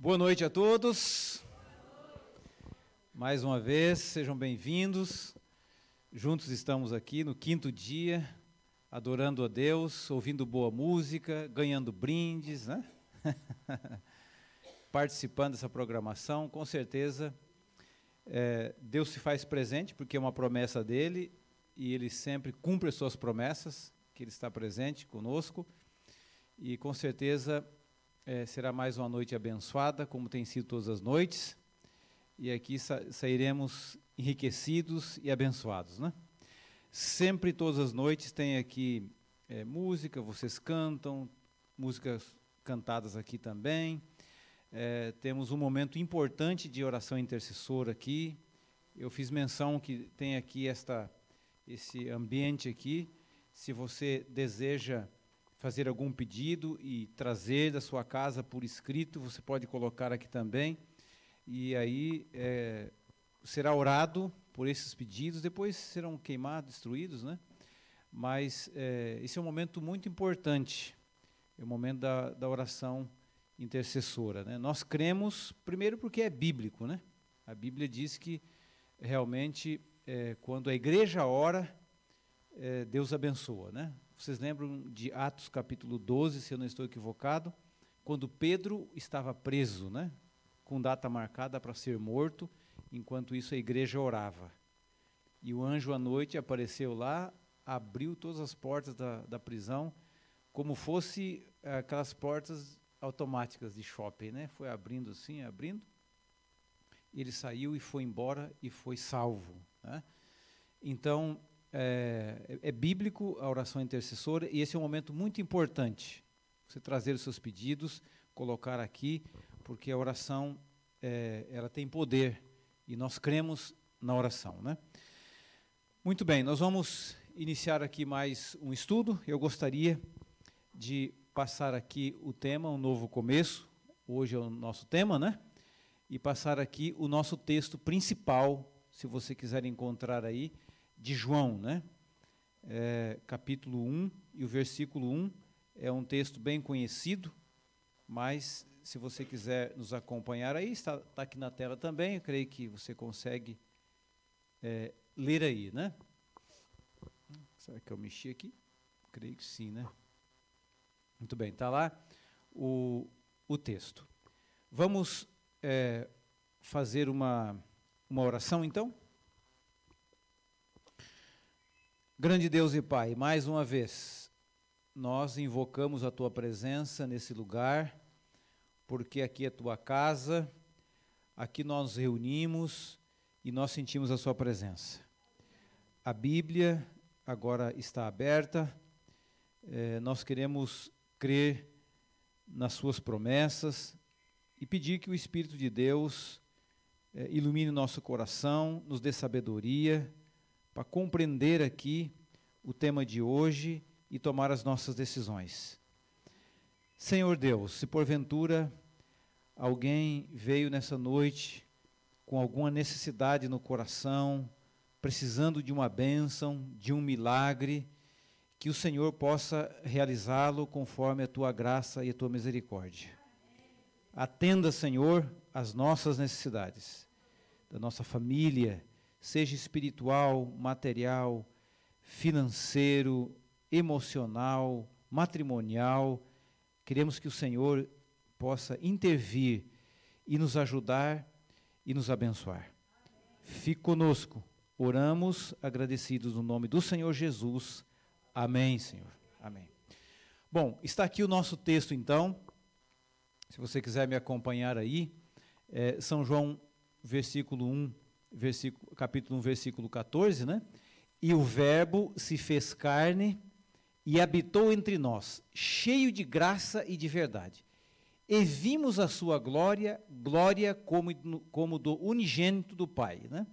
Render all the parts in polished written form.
Boa noite a todos. Mais uma vez, sejam bem-vindos. Juntos estamos aqui no 5º dia, adorando a Deus, ouvindo boa música, ganhando brindes, né? Participando dessa programação. Com certeza, Deus se faz presente, porque é uma promessa dele, e ele sempre cumpre as suas promessas, que ele está presente conosco. E com certeza será mais uma noite abençoada, como tem sido todas as noites. E aqui sairemos enriquecidos e abençoados, né? Sempre, todas as noites, tem aqui música, vocês cantam, músicas cantadas aqui também. Temos um momento importante de oração intercessora aqui. Eu fiz menção que tem aqui esse ambiente aqui. Se você deseja fazer algum pedido e trazer da sua casa por escrito, você pode colocar aqui também. E aí será orado por esses pedidos, depois serão queimados, destruídos, né? Mas esse é um momento muito importante, é o momento da oração intercessora, né? Nós cremos, primeiro porque é bíblico, né? A Bíblia diz que realmente quando a igreja ora, Deus abençoa, né? Vocês lembram de Atos capítulo 12, se eu não estou equivocado, quando Pedro estava preso, né? Com data marcada para ser morto, enquanto isso a igreja orava. E o anjo à noite apareceu lá, abriu todas as portas da prisão, como fosse aquelas portas automáticas de shopping, né? Foi abrindo assim, abrindo. Ele saiu e foi embora e foi salvo, né? Então, é bíblico a oração intercessora, e esse é um momento muito importante. Você trazer os seus pedidos, colocar aqui, porque a oração, ela tem poder, e nós cremos na oração, né? Muito bem, nós vamos iniciar aqui mais um estudo. Eu gostaria de passar aqui o tema, um novo começo, hoje é o nosso tema, né? E passar aqui o nosso texto principal, se você quiser encontrar aí, de João, né? Capítulo 1 e o versículo 1 é um texto bem conhecido, mas se você quiser nos acompanhar aí, está aqui na tela também, eu creio que você consegue ler aí, né? Será que eu mexi aqui? Creio que sim, né? Muito bem, está lá o texto. Vamos fazer uma oração, então? Grande Deus e Pai, mais uma vez, nós invocamos a Tua presença nesse lugar, porque aqui é Tua casa, aqui nós nos reunimos e nós sentimos a Sua presença. A Bíblia agora está aberta, nós queremos crer nas Suas promessas e pedir que o Espírito de Deus ilumine o nosso coração, nos dê sabedoria, para compreender aqui o tema de hoje e tomar as nossas decisões. Senhor Deus, se porventura alguém veio nessa noite com alguma necessidade no coração, precisando de uma bênção, de um milagre, que o Senhor possa realizá-lo conforme a Tua graça e a Tua misericórdia. Atenda, Senhor, às nossas necessidades, da nossa família, seja espiritual, material, financeiro, emocional, matrimonial. Queremos que o Senhor possa intervir e nos ajudar e nos abençoar. Fique conosco. Oramos agradecidos no nome do Senhor Jesus. Amém, Senhor. Amém. Bom, está aqui o nosso texto, então. Se você quiser me acompanhar aí, São João, capítulo 1, versículo 14, né? E o Verbo se fez carne e habitou entre nós, cheio de graça e de verdade. E vimos a sua glória como do unigênito do Pai, né?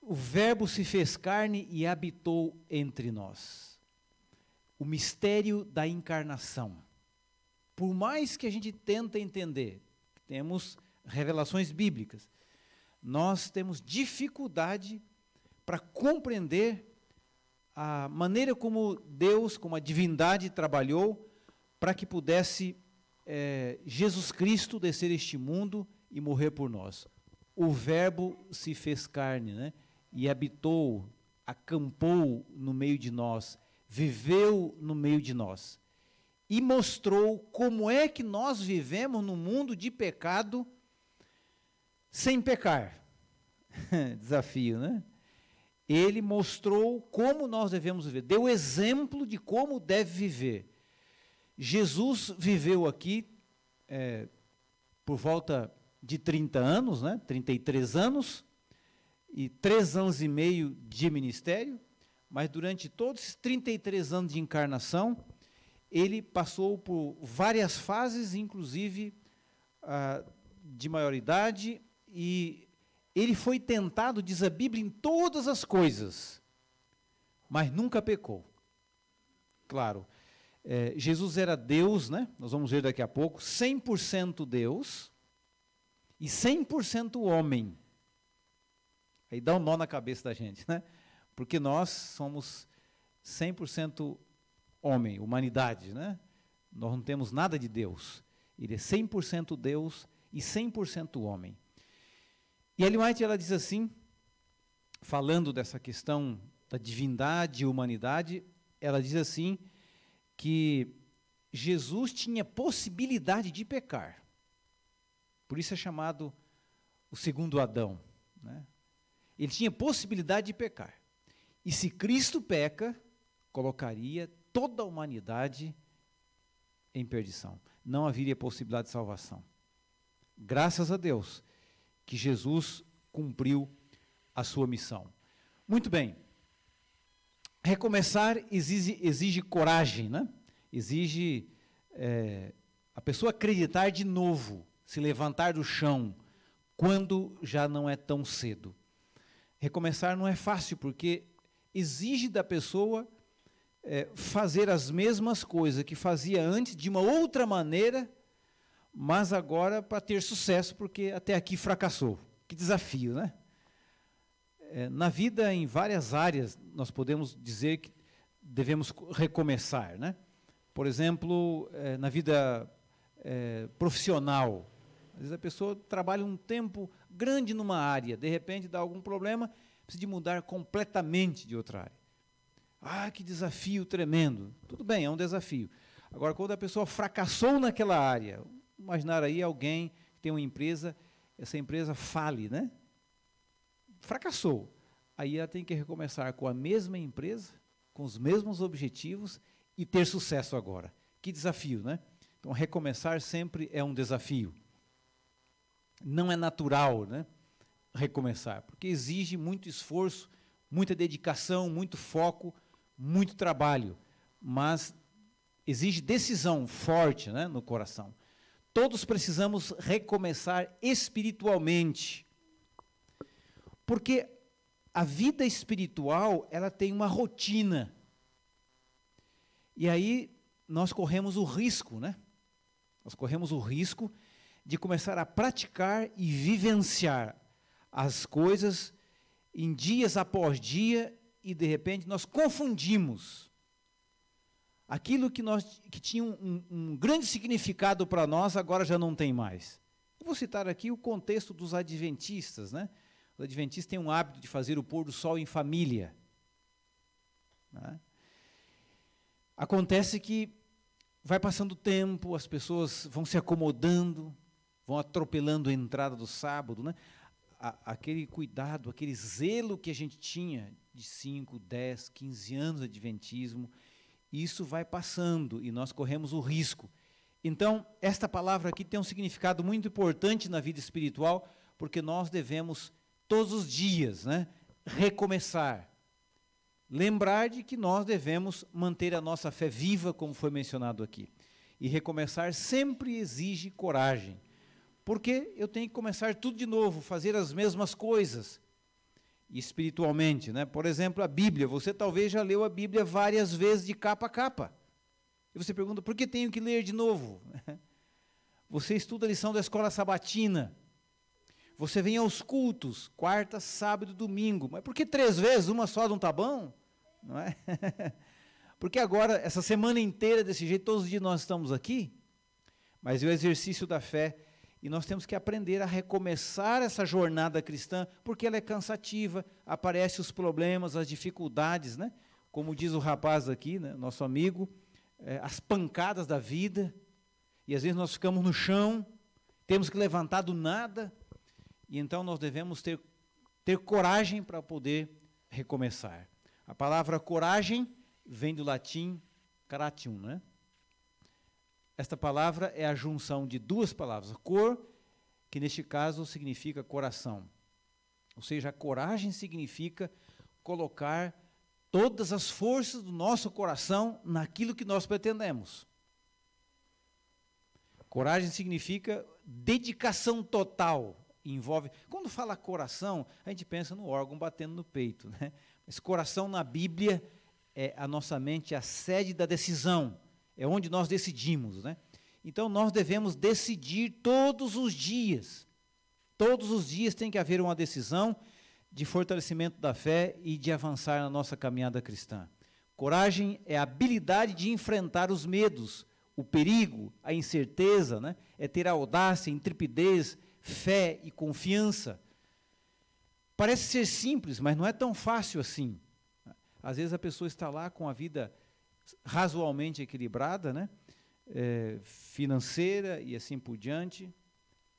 O Verbo se fez carne e habitou entre nós. O mistério da encarnação. Por mais que a gente tente entender, temos revelações bíblicas, nós temos dificuldade para compreender a maneira como Deus, como a divindade trabalhou para que pudesse Jesus Cristo descer este mundo e morrer por nós. O Verbo se fez carne, né? E habitou, acampou no meio de nós, viveu no meio de nós. E mostrou como é que nós vivemos num mundo de pecado sem pecar. Desafio, né? Ele mostrou como nós devemos viver, deu exemplo de como deve viver. Jesus viveu aqui por volta de 30 anos, né? 33 anos, e 3 anos e meio de ministério, mas durante todos esses 33 anos de encarnação, ele passou por várias fases, inclusive de maioridade, e ele foi tentado, diz a Bíblia, em todas as coisas, mas nunca pecou. Claro, Jesus era Deus, né? Nós vamos ver daqui a pouco, 100% Deus e 100% homem. Aí dá um nó na cabeça da gente, né? Porque nós somos 100% homem, humanidade, né? Nós não temos nada de Deus. Ele é 100% Deus e 100% homem. E Ellen White, ela diz assim, falando dessa questão da divindade e humanidade, ela diz assim, que Jesus tinha possibilidade de pecar. Por isso é chamado o segundo Adão, né? Ele tinha possibilidade de pecar. E se Cristo peca, colocaria toda a humanidade em perdição. Não haveria possibilidade de salvação. Graças a Deus que Jesus cumpriu a sua missão. Muito bem. Recomeçar exige coragem, né? Exige a pessoa acreditar de novo, se levantar do chão, quando já não é tão cedo. Recomeçar não é fácil, porque exige da pessoa fazer as mesmas coisas que fazia antes, de uma outra maneira, mas agora para ter sucesso, porque até aqui fracassou. Que desafio, né? Na vida, em várias áreas, nós podemos dizer que devemos recomeçar, né? Por exemplo, na vida profissional, às vezes a pessoa trabalha um tempo grande numa área, de repente dá algum problema, precisa de mudar completamente de outra área. Ah, que desafio tremendo. Tudo bem, é um desafio. Agora, quando a pessoa fracassou naquela área, imaginar aí alguém que tem uma empresa, essa empresa fale, né? Fracassou. Aí ela tem que recomeçar com a mesma empresa, com os mesmos objetivos e ter sucesso agora. Que desafio, né? Então, recomeçar sempre é um desafio. Não é natural, né, recomeçar, porque exige muito esforço, muita dedicação, muito foco, muito trabalho, mas exige decisão forte, né, no coração. Todos precisamos recomeçar espiritualmente, porque a vida espiritual, ela tem uma rotina, e aí nós corremos o risco, né? Nós corremos o risco de começar a praticar e vivenciar as coisas em dias após dia, e de repente nós confundimos aquilo que tinha um grande significado para nós, agora já não tem mais. Eu vou citar aqui o contexto dos adventistas, né? Os adventistas têm um hábito de fazer o pôr do sol em família, né? Acontece que vai passando o tempo, as pessoas vão se acomodando, vão atropelando a entrada do sábado, né? Aquele cuidado, aquele zelo que a gente tinha de 5, 10, 15 anos de adventismo, isso vai passando e nós corremos o risco. Então, esta palavra aqui tem um significado muito importante na vida espiritual, porque nós devemos, todos os dias, né, recomeçar. Lembrar de que nós devemos manter a nossa fé viva, como foi mencionado aqui. E recomeçar sempre exige coragem. Porque eu tenho que começar tudo de novo, fazer as mesmas coisas, espiritualmente, né? Por exemplo, a Bíblia. Você talvez já leu a Bíblia várias vezes de capa a capa. E você pergunta, por que tenho que ler de novo? Você estuda a lição da escola sabatina. Você vem aos cultos, quarta, sábado e domingo. Mas por que 3 vezes? Uma só não está bom? Não é? Porque agora, essa semana inteira desse jeito, todos os dias nós estamos aqui. mas é o exercício da fé. E nós temos que aprender a recomeçar essa jornada cristã, porque ela é cansativa, aparecem os problemas, as dificuldades, né? Como diz o rapaz aqui, né, nosso amigo, as pancadas da vida, e às vezes nós ficamos no chão, temos que levantar do nada, e então nós devemos ter coragem para poder recomeçar. A palavra coragem vem do latim caratium, né? Esta palavra é a junção de duas palavras, cor, que neste caso significa coração. Ou seja, a coragem significa colocar todas as forças do nosso coração naquilo que nós pretendemos. Coragem significa dedicação total. Envolve. Quando fala coração, a gente pensa no órgão batendo no peito, né? Mas coração na Bíblia é a nossa mente, a sede da decisão. É onde nós decidimos, né? Então, nós devemos decidir todos os dias. Todos os dias tem que haver uma decisão de fortalecimento da fé e de avançar na nossa caminhada cristã. Coragem é a habilidade de enfrentar os medos, o perigo, a incerteza, né? É ter audácia, intrepidez, fé e confiança. Parece ser simples, mas não é tão fácil assim. Às vezes a pessoa está lá com a vida razoavelmente equilibrada, né? Financeira e assim por diante,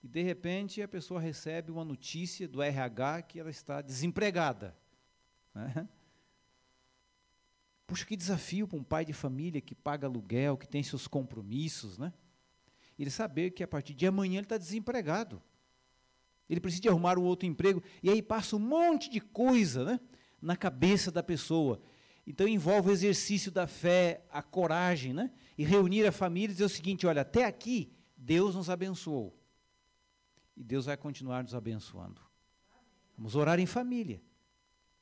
e de repente a pessoa recebe uma notícia do RH que ela está desempregada, né? Puxa, que desafio para um pai de família que paga aluguel, que tem seus compromissos, né? Ele saber que a partir de amanhã ele está desempregado, ele precisa de arrumar um outro emprego, e aí passa um monte de coisa, né, na cabeça da pessoa. Então, envolve o exercício da fé, a coragem, né? E reunir a família e dizer o seguinte, olha, até aqui, Deus nos abençoou. E Deus vai continuar nos abençoando. Vamos orar em família.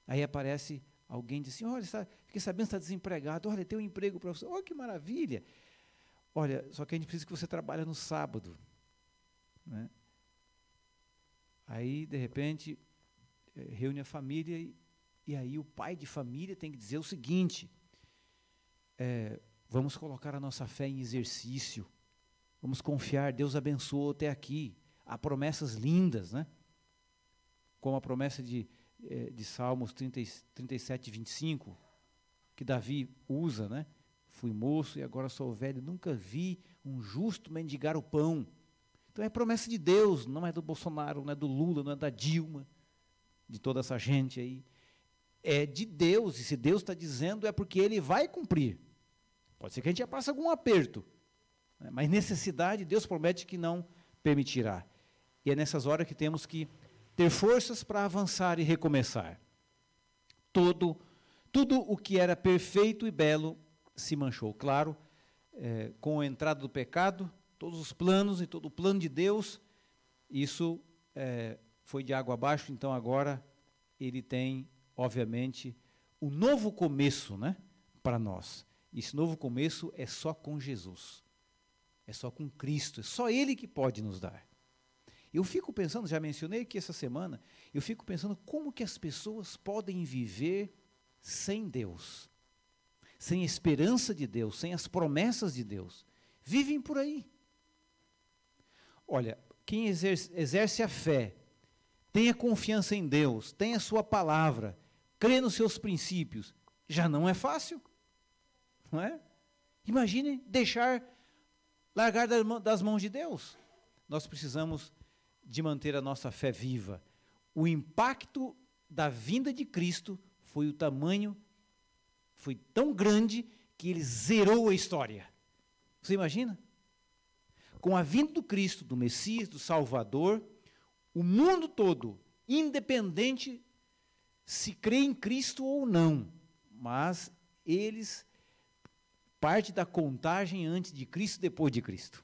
Aí aparece alguém e diz assim, olha, fiquei sabendo que está desempregado, olha, tem um emprego para você, olha que maravilha. Olha, só que a gente precisa que você trabalhe no sábado, né? Aí, de repente, reúne a família e aí o pai de família tem que dizer o seguinte, vamos colocar a nossa fé em exercício, vamos confiar, Deus abençoou até aqui, há promessas lindas, né? Como a promessa de Salmos 37, 25, que Davi usa, né? Fui moço e agora sou velho, nunca vi um justo mendigar o pão. Então é promessa de Deus, não é do Bolsonaro, não é do Lula, não é da Dilma, de toda essa gente aí. É de Deus, e se Deus está dizendo é porque Ele vai cumprir. Pode ser que a gente já passe algum aperto, né? Mas necessidade, Deus promete que não permitirá. E é nessas horas que temos que ter forças para avançar e recomeçar. Tudo o que era perfeito e belo se manchou. Claro, com a entrada do pecado, todos os planos e todo o plano de Deus, isso foi de água abaixo, então agora Ele tem, obviamente, um novo começo, né, para nós. Esse novo começo é só com Jesus, é só com Cristo, é só Ele que pode nos dar. Eu fico pensando, já mencionei aqui essa semana, eu fico pensando como que as pessoas podem viver sem Deus, sem a esperança de Deus, sem as promessas de Deus. Vivem por aí. Olha, quem exerce a fé, tem a confiança em Deus, tem a sua palavra, crê nos seus princípios, já não é fácil, não é? Imagine largar das mãos de Deus. Nós precisamos de manter a nossa fé viva. O impacto da vinda de Cristo foi tão grande que Ele zerou a história. Você imagina? Com a vinda do Cristo, do Messias, do Salvador, o mundo todo, independente se crê em Cristo ou não, mas eles parte da contagem antes de Cristo e depois de Cristo.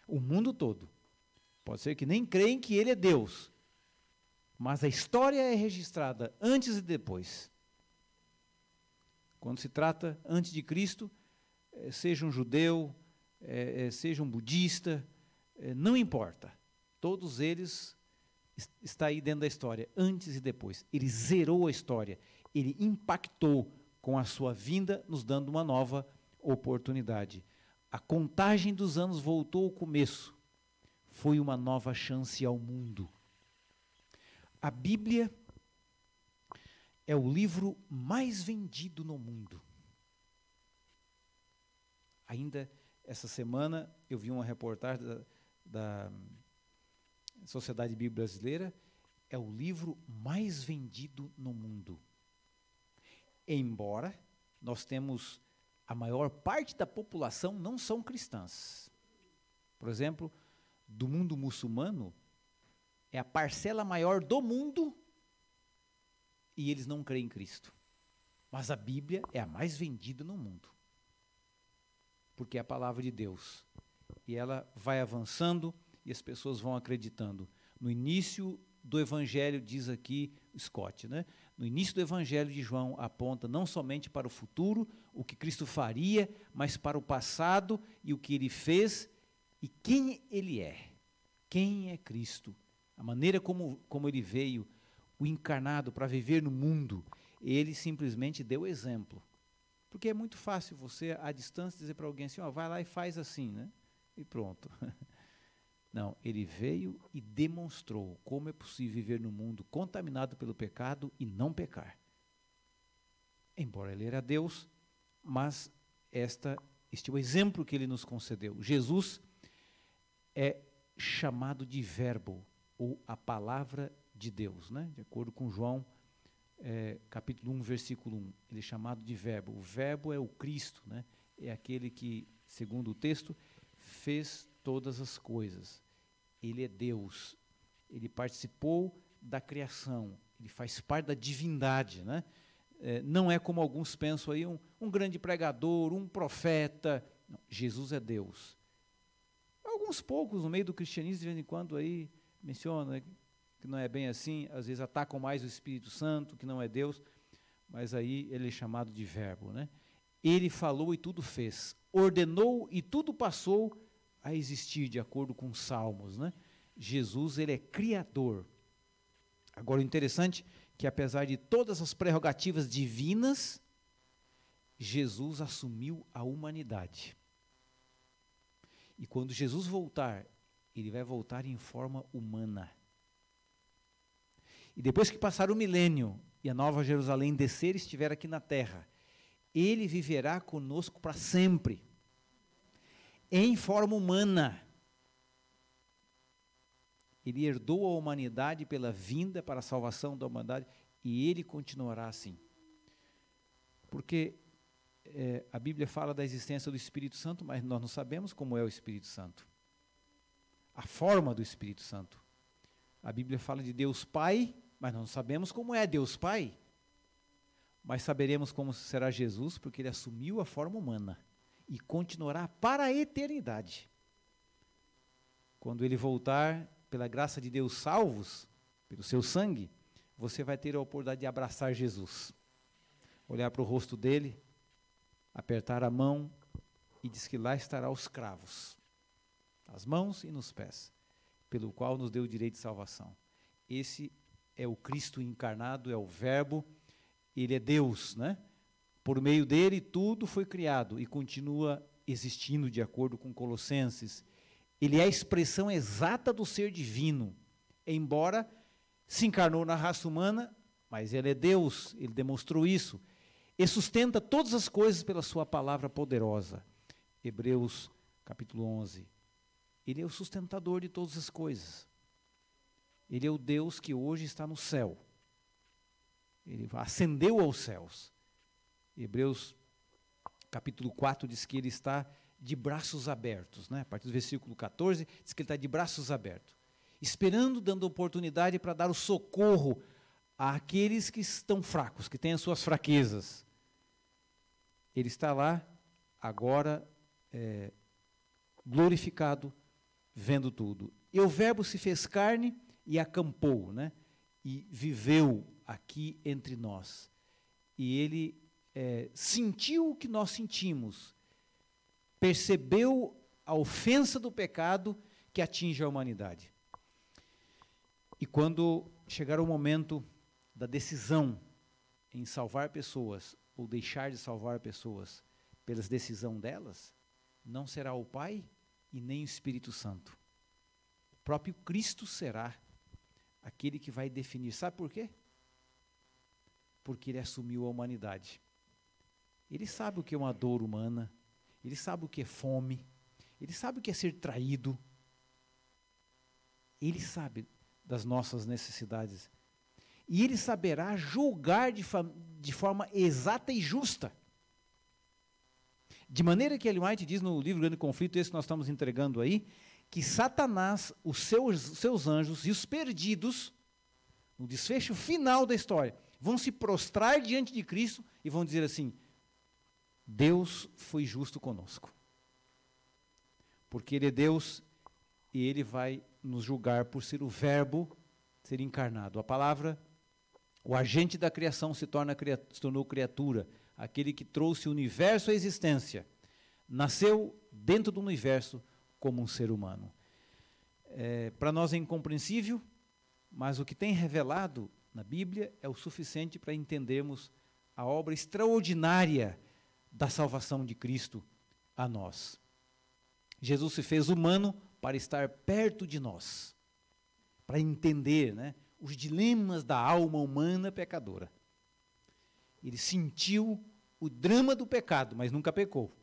O mundo todo. Pode ser que nem creem que Ele é Deus, mas a história é registrada antes e depois. Quando se trata antes de Cristo, seja um judeu, seja um budista, não importa. Todos eles estão aí dentro da história, antes e depois. Ele zerou a história, ele impactou com a sua vinda, nos dando uma nova oportunidade. A contagem dos anos voltou ao começo. Foi uma nova chance ao mundo. A Bíblia é o livro mais vendido no mundo. Ainda essa semana eu vi uma reportagem da Sociedade Bíblica Brasileira. É o livro mais vendido no mundo. Embora nós temos a maior parte da população não são cristãs. Por exemplo, do mundo muçulmano, é a parcela maior do mundo e eles não creem em Cristo. Mas a Bíblia é a mais vendida no mundo. Porque é a palavra de Deus. E ela vai avançando e as pessoas vão acreditando. No início do Evangelho, diz aqui Scott, né? No início do Evangelho de João aponta não somente para o futuro, o que Cristo faria, mas para o passado e o que ele fez e quem ele é. Quem é Cristo? A maneira como ele veio, o encarnado para viver no mundo, ele simplesmente deu exemplo. Porque é muito fácil você, à distância, dizer para alguém assim, ó, vai lá e faz assim, né? E pronto. Não, ele veio e demonstrou como é possível viver no mundo contaminado pelo pecado e não pecar. Embora ele era Deus, mas este é o exemplo que ele nos concedeu. Jesus é chamado de verbo, ou a palavra de Deus, né? De acordo com João, capítulo 1, versículo 1, ele é chamado de verbo. O verbo é o Cristo, né? É aquele que, segundo o texto, fez todas as coisas. Ele é Deus, ele participou da criação, ele faz parte da divindade, né? Não é como alguns pensam aí, um grande pregador, um profeta. Não, Jesus é Deus. Alguns poucos no meio do cristianismo, de vez em quando aí mencionam, né, que não é bem assim, às vezes atacam mais o Espírito Santo, que não é Deus, mas aí ele é chamado de verbo, né? Ele falou e tudo fez, ordenou e tudo passou a existir, de acordo com os Salmos, né? Jesus, ele é criador. Agora, o interessante é que, apesar de todas as prerrogativas divinas, Jesus assumiu a humanidade. E quando Jesus voltar, ele vai voltar em forma humana. E depois que passar o milênio e a Nova Jerusalém descer e estiver aqui na terra, ele viverá conosco para sempre, em forma humana. Ele herdou a humanidade pela vinda para a salvação da humanidade e ele continuará assim. Porque a Bíblia fala da existência do Espírito Santo, mas nós não sabemos como é o Espírito Santo. A forma do Espírito Santo. A Bíblia fala de Deus Pai, mas nós não sabemos como é Deus Pai. Mas saberemos como será Jesus, porque ele assumiu a forma humana e continuará para a eternidade. Quando ele voltar, pela graça de Deus salvos, pelo seu sangue, você vai ter a oportunidade de abraçar Jesus. Olhar para o rosto dele, apertar a mão e diz que lá estará os cravos, nas mãos e nos pés, pelo qual nos deu o direito de salvação. Esse é o Cristo encarnado, é o Verbo, ele é Deus, né? Por meio dele tudo foi criado e continua existindo de acordo com Colossenses. Ele é a expressão exata do ser divino, embora se encarnou na raça humana, mas ele é Deus, ele demonstrou isso. E sustenta todas as coisas pela sua palavra poderosa. Hebreus capítulo 11. Ele é o sustentador de todas as coisas. Ele é o Deus que hoje está no céu. Ele ascendeu aos céus. Hebreus capítulo 4 diz que ele está de braços abertos, né? A partir do versículo 14, diz que ele está de braços abertos, esperando, dando oportunidade para dar o socorro àqueles que estão fracos, que têm as suas fraquezas. Ele está lá, agora, glorificado, vendo tudo. E o Verbo se fez carne e acampou, né? E viveu aqui entre nós. E ele sentiu o que nós sentimos, percebeu a ofensa do pecado que atinge a humanidade. E quando chegar o momento da decisão em salvar pessoas ou deixar de salvar pessoas pela decisão delas, não será o Pai e nem o Espírito Santo. O próprio Cristo será aquele que vai definir. Sabe por quê? Porque ele assumiu a humanidade. Ele sabe o que é uma dor humana, ele sabe o que é fome, ele sabe o que é ser traído, ele sabe das nossas necessidades. E ele saberá julgar de forma exata e justa. De maneira que Ellen White diz no livro Grande Conflito, esse que nós estamos entregando aí, que Satanás, os seus anjos e os perdidos, no desfecho final da história, vão se prostrar diante de Cristo e vão dizer assim: Deus foi justo conosco. Porque Ele é Deus e Ele vai nos julgar por ser o Verbo ser encarnado. A palavra, o agente da criação se tornou criatura, aquele que trouxe o universo à existência, nasceu dentro do universo como um ser humano. Para nós é incompreensível, mas o que tem revelado na Bíblia é o suficiente para entendermos a obra extraordinária da salvação de Cristo a nós. Jesus se fez humano para estar perto de nós, para entender, né, os dilemas da alma humana pecadora. Ele sentiu o drama do pecado, mas nunca pecou.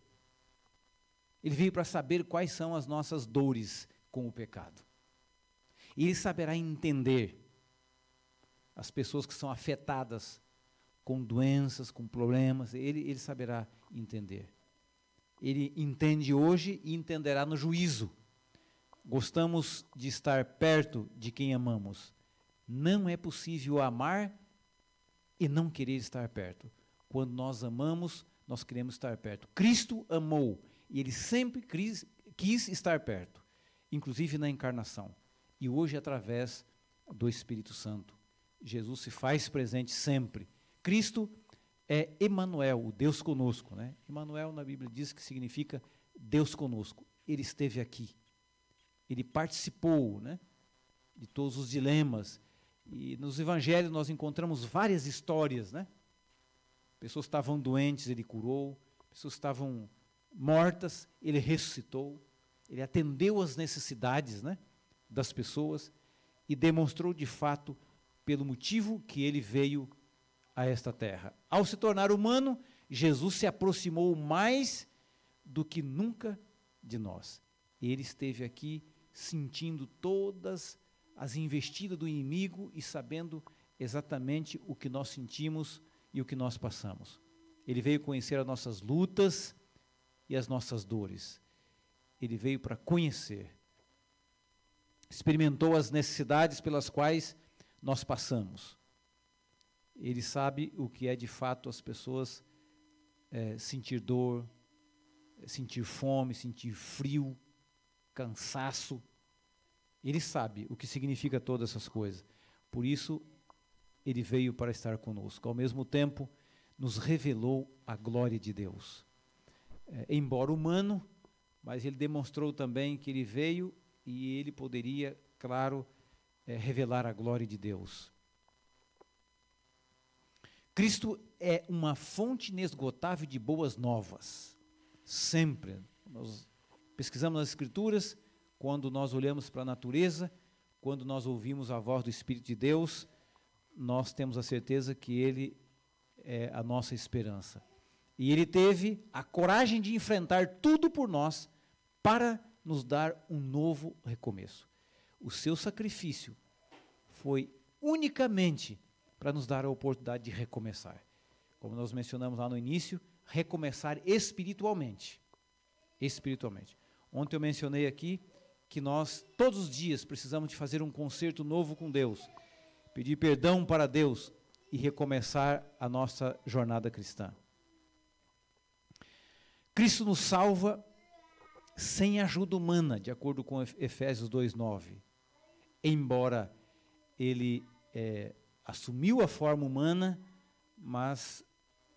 Ele veio para saber quais são as nossas dores com o pecado. E ele saberá entender as pessoas que são afetadas com doenças, com problemas, ele saberá entender. Ele entende hoje e entenderá no juízo. Gostamos de estar perto de quem amamos. Não é possível amar e não querer estar perto. Quando nós amamos, nós queremos estar perto. Cristo amou e Ele sempre quis estar perto, inclusive na encarnação. E hoje, através do Espírito Santo, Jesus se faz presente sempre. Cristo é Emanuel, o Deus conosco, né? Emanuel na Bíblia diz que significa Deus conosco. Ele esteve aqui. Ele participou, né, de todos os dilemas. E nos evangelhos nós encontramos várias histórias, né? Pessoas estavam doentes, ele curou. Pessoas estavam mortas, ele ressuscitou. Ele atendeu às necessidades, né, das pessoas e demonstrou de fato pelo motivo que ele veio a esta terra. Ao se tornar humano, Jesus se aproximou mais do que nunca de nós. Ele esteve aqui sentindo todas as investidas do inimigo e sabendo exatamente o que nós sentimos e o que nós passamos. Ele veio conhecer as nossas lutas e as nossas dores. Ele veio para conhecer. Experimentou as necessidades pelas quais nós passamos. Ele sabe o que é de fato as pessoas sentir dor, sentir fome, sentir frio, cansaço. Ele sabe o que significa todas essas coisas. Por isso, ele veio para estar conosco. Ao mesmo tempo, nos revelou a glória de Deus. Embora humano, mas ele demonstrou também que ele veio e ele poderia, claro, revelar a glória de Deus. Cristo é uma fonte inesgotável de boas novas. Sempre. Nós pesquisamos nas Escrituras, quando nós olhamos para a natureza, quando nós ouvimos a voz do Espírito de Deus, nós temos a certeza que Ele é a nossa esperança. E Ele teve a coragem de enfrentar tudo por nós para nos dar um novo recomeço. O seu sacrifício foi unicamente para nos dar a oportunidade de recomeçar. Como nós mencionamos lá no início, recomeçar espiritualmente. Espiritualmente. Ontem eu mencionei aqui que nós, todos os dias, precisamos de fazer um concerto novo com Deus, pedir perdão para Deus e recomeçar a nossa jornada cristã. Cristo nos salva sem ajuda humana, de acordo com Efésios 2:9. Embora Ele assumiu a forma humana, mas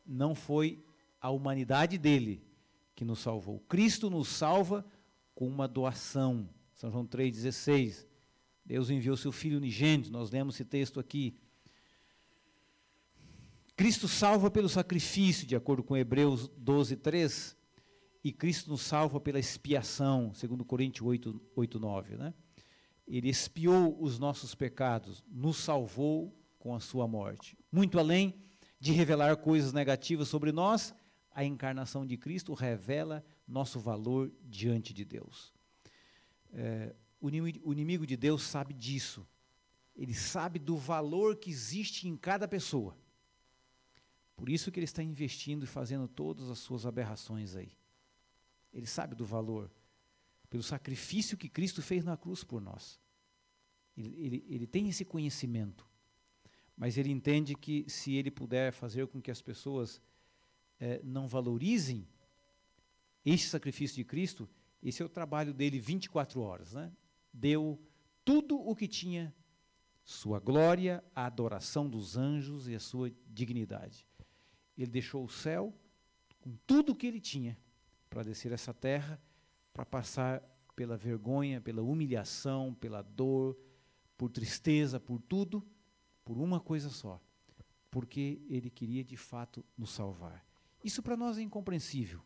não foi a humanidade dele que nos salvou. Cristo nos salva com uma doação. São João 3,16. Deus enviou seu Filho unigênito, nós lemos esse texto aqui. Cristo salva pelo sacrifício, de acordo com Hebreus 12:3. e Cristo nos salva pela expiação, segundo Coríntios 8:9, né? Ele expiou os nossos pecados, nos salvou com a sua morte. Muito além de revelar coisas negativas sobre nós, a encarnação de Cristo revela nosso valor diante de Deus. O inimigo de Deus sabe disso. Ele sabe do valor que existe em cada pessoa. Por isso que ele está investindo e fazendo todas as suas aberrações aí. Ele sabe do valor, pelo sacrifício que Cristo fez na cruz por nós. Ele tem esse conhecimento, mas ele entende que se ele puder fazer com que as pessoas não valorizem esse sacrifício de Cristo, esse é o trabalho dele 24 horas, né? Deu tudo o que tinha, sua glória, a adoração dos anjos e a sua dignidade. Ele deixou o céu com tudo o que ele tinha para descer essa terra, para passar pela vergonha, pela humilhação, pela dor, por tristeza, por tudo, por uma coisa só, porque ele queria de fato nos salvar. Isso para nós é incompreensível,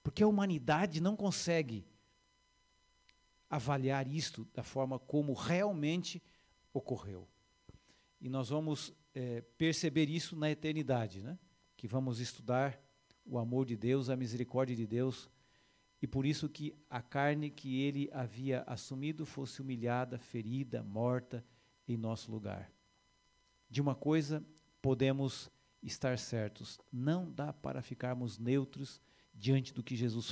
porque a humanidade não consegue avaliar isto da forma como realmente ocorreu. E nós vamos perceber isso na eternidade, né? Que vamos estudar o amor de Deus, a misericórdia de Deus, e por isso que a carne que ele havia assumido fosse humilhada, ferida, morta em nosso lugar. De uma coisa podemos estar certos: não dá para ficarmos neutros diante do que Jesus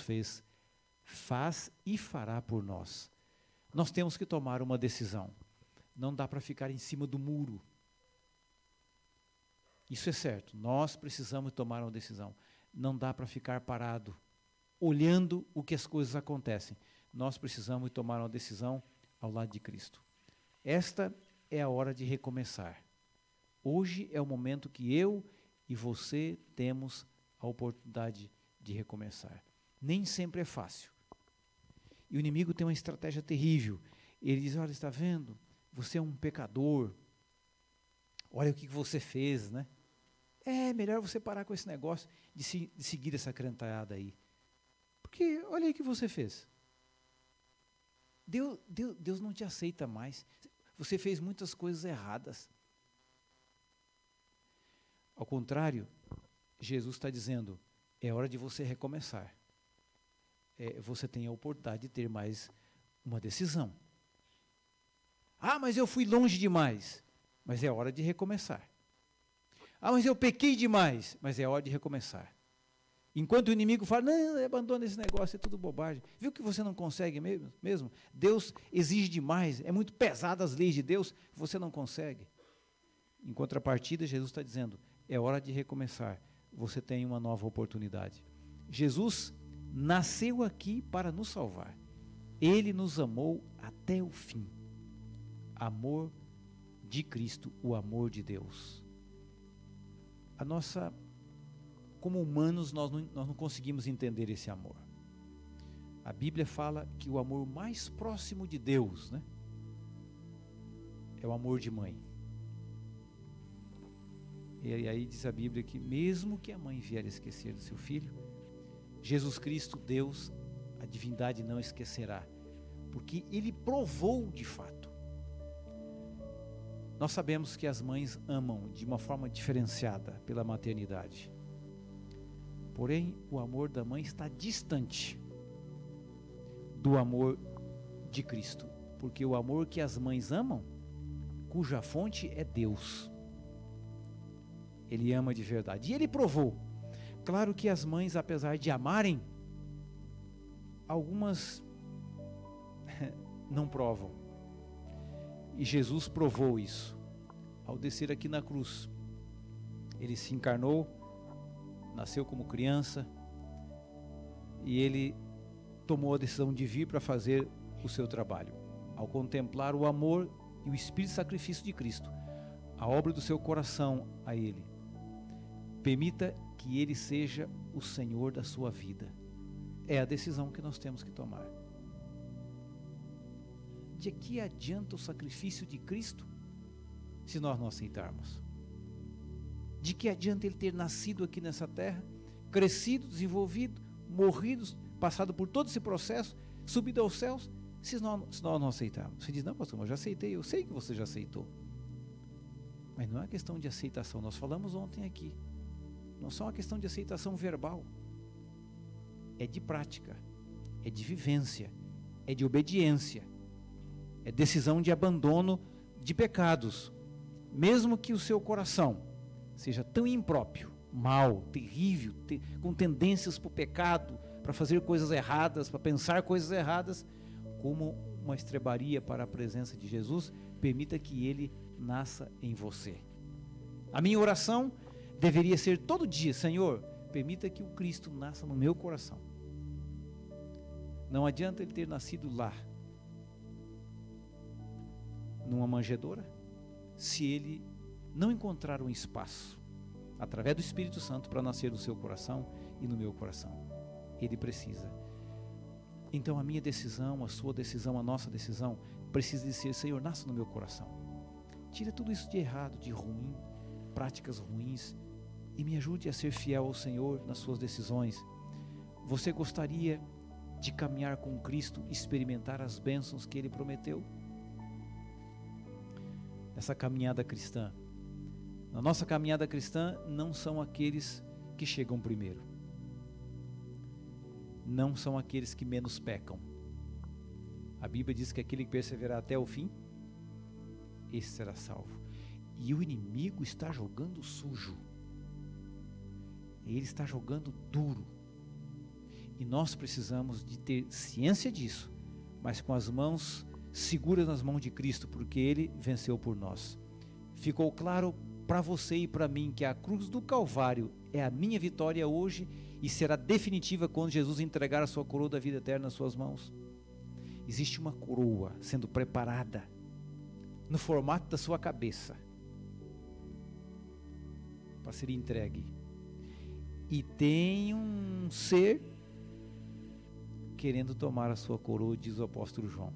faz e fará por nós. Nós temos que tomar uma decisão. Não dá para ficar em cima do muro. Isso é certo, nós precisamos tomar uma decisão. Não dá para ficar parado, olhando o que as coisas acontecem. Nós precisamos tomar uma decisão ao lado de Cristo. Esta é a hora de recomeçar. Hoje é o momento que eu e você temos a oportunidade de recomeçar. Nem sempre é fácil. E o inimigo tem uma estratégia terrível. Ele diz: olha, está vendo? Você é um pecador. Olha o que você fez, né? É melhor você parar com esse negócio de seguir essa crentalhada aí. Porque olha aí o que você fez. Deus não te aceita mais. Você fez muitas coisas erradas. Ao contrário, Jesus está dizendo: é hora de você recomeçar. Você tem a oportunidade de ter mais uma decisão. Ah, mas eu fui longe demais. Mas é hora de recomeçar. Ah, mas eu pequei demais. Mas é hora de recomeçar. Enquanto o inimigo fala: não, abandona esse negócio, é tudo bobagem. Viu que você não consegue mesmo? Deus exige demais, é muito pesado as leis de Deus, você não consegue. Em contrapartida, Jesus está dizendo: é hora de recomeçar. Você tem uma nova oportunidade. Jesus nasceu aqui para nos salvar. Ele nos amou até o fim. Amor de Cristo, o amor de Deus. Como humanos, nós não conseguimos entender esse amor. A Bíblia fala que o amor mais próximo de Deus, né, é o amor de mãe. E aí diz a Bíblia que mesmo que a mãe vier a esquecer do seu filho, Jesus Cristo, Deus, a divindade não esquecerá, porque Ele provou de fato. Nós sabemos que as mães amam de uma forma diferenciada pela maternidade. Porém, o amor da mãe está distante do amor de Cristo, porque o amor que as mães amam, cuja fonte é Deus, Ele ama de verdade. E Ele provou. Claro que as mães, apesar de amarem, algumas não provam. E Jesus provou isso ao descer aqui na cruz. Ele se encarnou, nasceu como criança, e Ele tomou a decisão de vir para fazer o seu trabalho. Ao contemplar o amor e o espírito de sacrifício de Cristo, a obra do seu coração a Ele, permita que Ele seja o Senhor da sua vida. É a decisão que nós temos que tomar. De que adianta o sacrifício de Cristo se nós não aceitarmos? De que adianta Ele ter nascido aqui nessa terra, crescido, desenvolvido, morrido, passado por todo esse processo, subido aos céus, se nós não aceitarmos. Você diz, não, pastor, mas eu já aceitei. Eu sei que você já aceitou. Mas não é questão de aceitação. Nós falamos ontem aqui. Não é só uma questão de aceitação verbal. É de prática. É de vivência. É de obediência. É decisão de abandono de pecados. Mesmo que o seu coração seja tão impróprio, mau, terrível, com tendências para o pecado, para fazer coisas erradas, para pensar coisas erradas, como uma estrebaria para a presença de Jesus, permita que Ele nasça em você. A minha oração deveria ser todo dia: Senhor, permita que o Cristo nasça no meu coração. Não adianta ele ter nascido lá, numa manjedoura, se ele não encontrar um espaço, através do Espírito Santo, para nascer no seu coração e no meu coração. Ele precisa. Então a minha decisão, a sua decisão, a nossa decisão, precisa de ser: Senhor, nasça no meu coração. Tira tudo isso de errado, de ruim, práticas ruins, e me ajude a ser fiel ao Senhor nas suas decisões. Você gostaria de caminhar com Cristo, experimentar as bênçãos que Ele prometeu? Essa caminhada cristã. Na nossa caminhada cristã, não são aqueles que chegam primeiro. Não são aqueles que menos pecam. A Bíblia diz que aquele que perseverar até o fim, esse será salvo. E o inimigo está jogando sujo. Ele está jogando duro. E nós precisamos de ter ciência disso, mas com as mãos seguras nas mãos de Cristo, porque Ele venceu por nós. Ficou claro para você e para mim que a cruz do Calvário é a minha vitória hoje e será definitiva quando Jesus entregar a sua coroa da vida eterna nas suas mãos. Existe uma coroa sendo preparada no formato da sua cabeça para ser entregue. E tem um ser querendo tomar a sua coroa, diz o apóstolo João.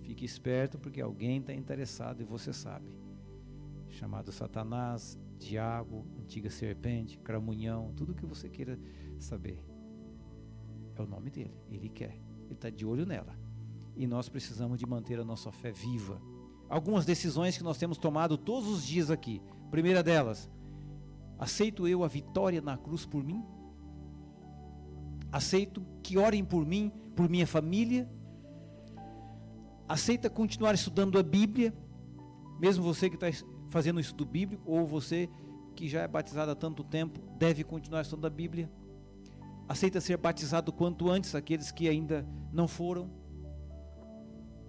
Fique esperto, porque alguém está interessado, e você sabe. Chamado Satanás, diabo, antiga serpente, cramunhão, tudo o que você queira saber. É o nome dele, ele quer. Ele está de olho nela. E nós precisamos de manter a nossa fé viva. Algumas decisões que nós temos tomado todos os dias aqui. Primeira delas: aceito eu a vitória na cruz por mim? Aceito que orem por mim, por minha família? Aceita continuar estudando a Bíblia, mesmo você que está fazendo o estudo bíblico, ou você que já é batizado há tanto tempo, deve continuar estudando a Bíblia? Aceita ser batizado quanto antes, aqueles que ainda não foram?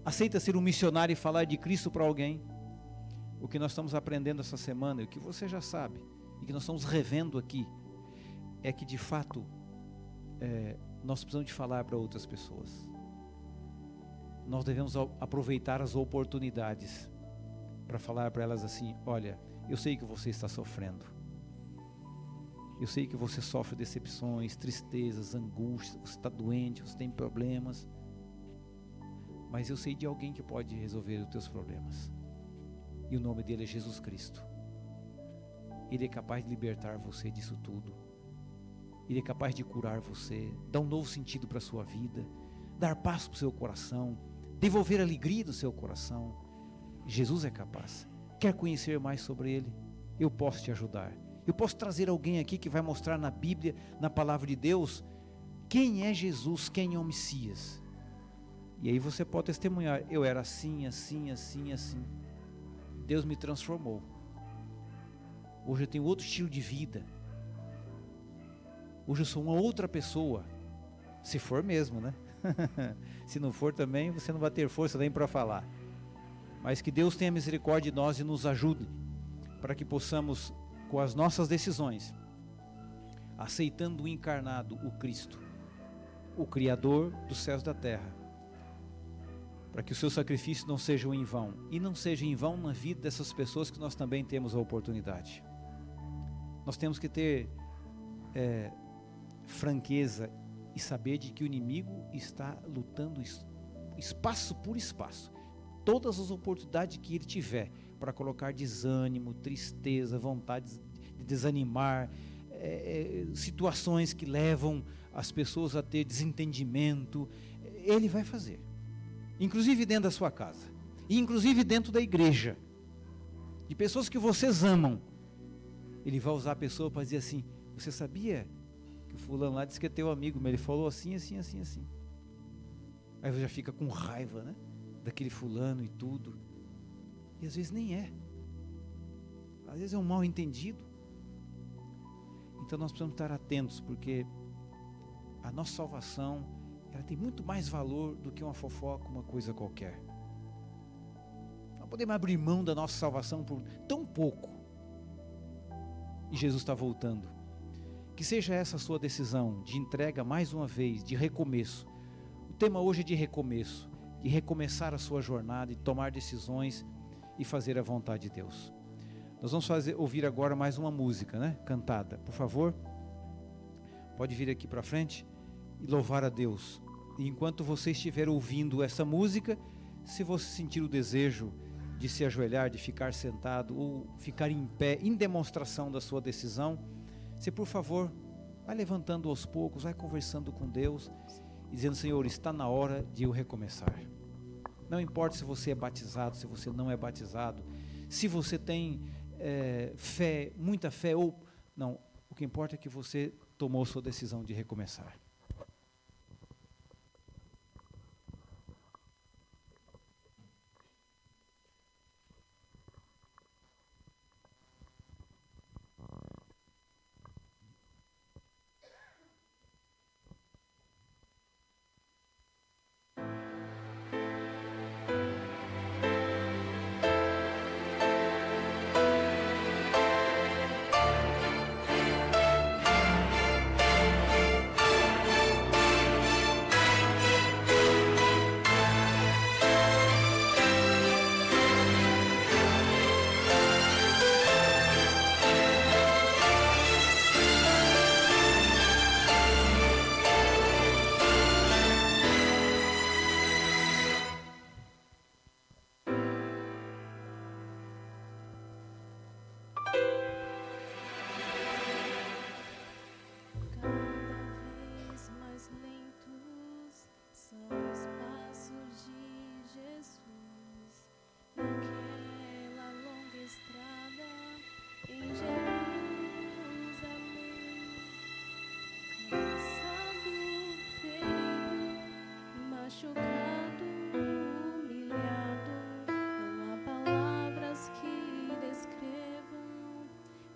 Aceita ser um missionário e falar de Cristo para alguém? O que nós estamos aprendendo essa semana, e o que você já sabe, e que nós estamos revendo aqui, é que de fato nós precisamos de falar para outras pessoas. Nós devemos aproveitar as oportunidades para falar para elas assim: olha, eu sei que você está sofrendo, eu sei que você sofre decepções, tristezas, angústias, você está doente, você tem problemas, mas eu sei de alguém que pode resolver os teus problemas, e o nome dele é Jesus Cristo. Ele é capaz de libertar você disso tudo. Ele é capaz de curar você, dar um novo sentido para a sua vida, dar paz para o seu coração, devolver alegria do seu coração. Jesus é capaz. Quer conhecer mais sobre Ele? Eu posso te ajudar. Eu posso trazer alguém aqui que vai mostrar na Bíblia, na palavra de Deus, quem é Jesus, quem é o Messias. E aí você pode testemunhar: eu era assim, assim, assim, assim. Deus me transformou. Hoje eu tenho outro estilo de vida. Hoje eu sou uma outra pessoa. Se for mesmo, né? Se não for também, você não vai ter força nem para falar. Mas que Deus tenha misericórdia de nós e nos ajude, para que possamos, com as nossas decisões, aceitando o encarnado, o Cristo, o Criador dos céus e da terra, para que o seu sacrifício não seja em vão, e não seja em vão na vida dessas pessoas que nós também temos a oportunidade. Nós temos que ter franqueza e saber de que o inimigo está lutando espaço por espaço. Todas as oportunidades que ele tiver para colocar desânimo, tristeza, vontade de desanimar, situações que levam as pessoas a ter desentendimento. Ele vai fazer, inclusive dentro da sua casa, e inclusive dentro da igreja, de pessoas que vocês amam. Ele vai usar a pessoa para dizer assim: você sabia que o fulano lá disse que é teu amigo, mas ele falou assim, assim, assim, assim. Aí você já fica com raiva, né, daquele fulano e tudo. E às vezes nem é. Às vezes é um mal entendido. Então nós precisamos estar atentos, porque a nossa salvação, ela tem muito mais valor do que uma fofoca, uma coisa qualquer. Não podemos abrir mão da nossa salvação por tão pouco. E Jesus está voltando. Que seja essa a sua decisão de entrega mais uma vez, de recomeço. O tema hoje é de recomeço, de recomeçar a sua jornada e tomar decisões e fazer a vontade de Deus. Nós vamos ouvir agora mais uma música, né, cantada. Por favor, pode vir aqui para frente e louvar a Deus. E enquanto você estiver ouvindo essa música, se você sentir o desejo de se ajoelhar, de ficar sentado ou ficar em pé, em demonstração da sua decisão, você, por favor, vai levantando aos poucos, vai conversando com Deus, e dizendo: Senhor, está na hora de eu recomeçar. Não importa se você é batizado, se você não é batizado, se você tem fé, muita fé ou não, o que importa é que você tomou sua decisão de recomeçar.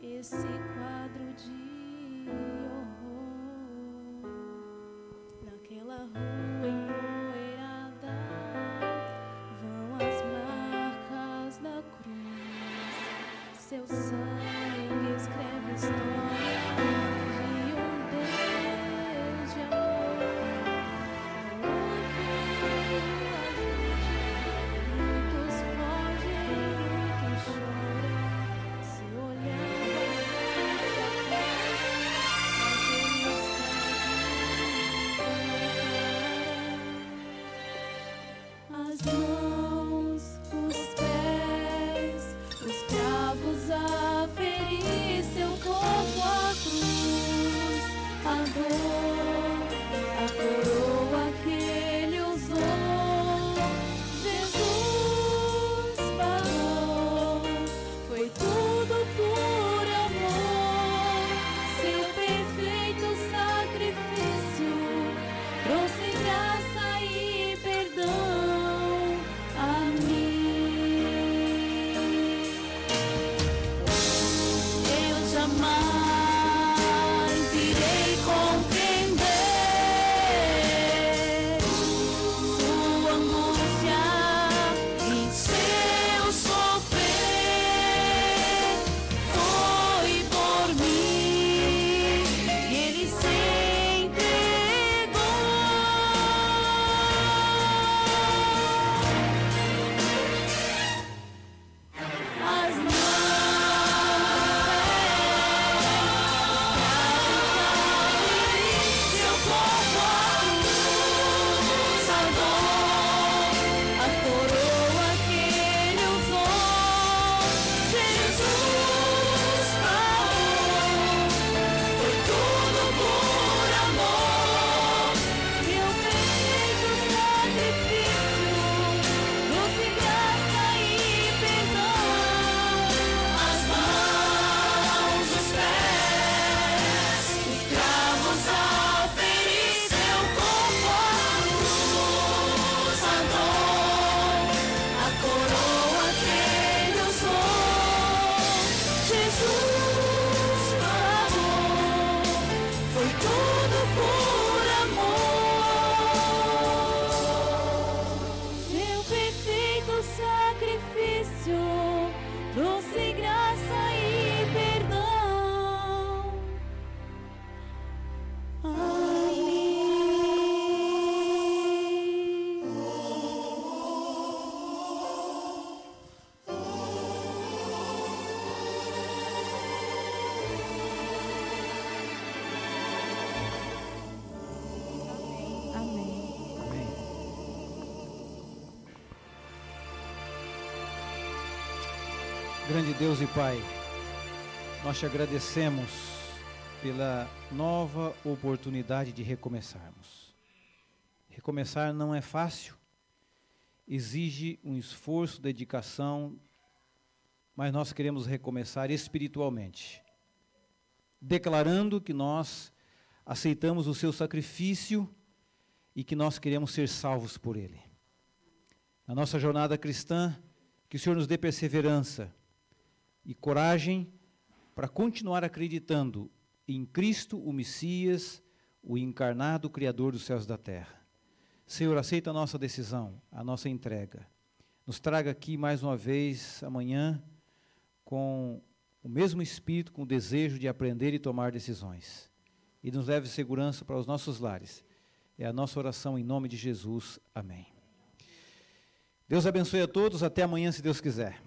Esse quadro de horror, naquela rua empoeirada, vão as marcas da cruz. Seu sangue escreve história de um Deus de amor. Muitos fogem, muitos choram. Seu olhar mas ele segue. Grande Deus e Pai, nós te agradecemos pela nova oportunidade de recomeçarmos. Recomeçar não é fácil, exige um esforço, dedicação, mas nós queremos recomeçar espiritualmente, declarando que nós aceitamos o seu sacrifício e que nós queremos ser salvos por ele. Na nossa jornada cristã, que o Senhor nos dê perseverança e coragem para continuar acreditando em Cristo, o Messias, o encarnado Criador dos céus e da terra. Senhor, aceita a nossa decisão, a nossa entrega. Nos traga aqui mais uma vez, amanhã, com o mesmo espírito, com o desejo de aprender e tomar decisões. E nos leve segurança para os nossos lares. É a nossa oração em nome de Jesus. Amém. Deus abençoe a todos. Até amanhã, se Deus quiser.